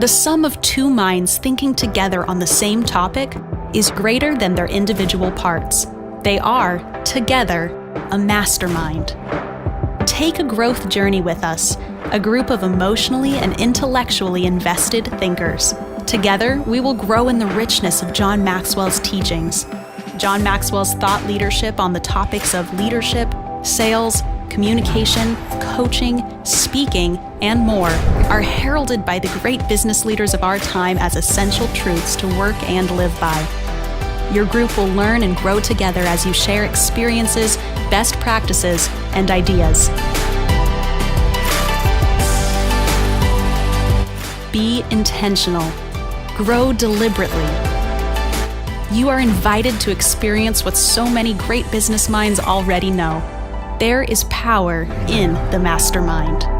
The sum of two minds thinking together on the same topic is greater than their individual parts. They are, together, a mastermind. Take a growth journey with us, a group of emotionally and intellectually invested thinkers. Together, we will grow in the richness of John Maxwell's teachings. John Maxwell's thought leadership on the topics of leadership, sales, communication, coaching, speaking, and more are heralded by the great business leaders of our time as essential truths to work and live by. Your group will learn and grow together as you share experiences, best practices, and ideas. Be intentional. Grow deliberately. You are invited to experience what so many great business minds already know. There is power in the mastermind.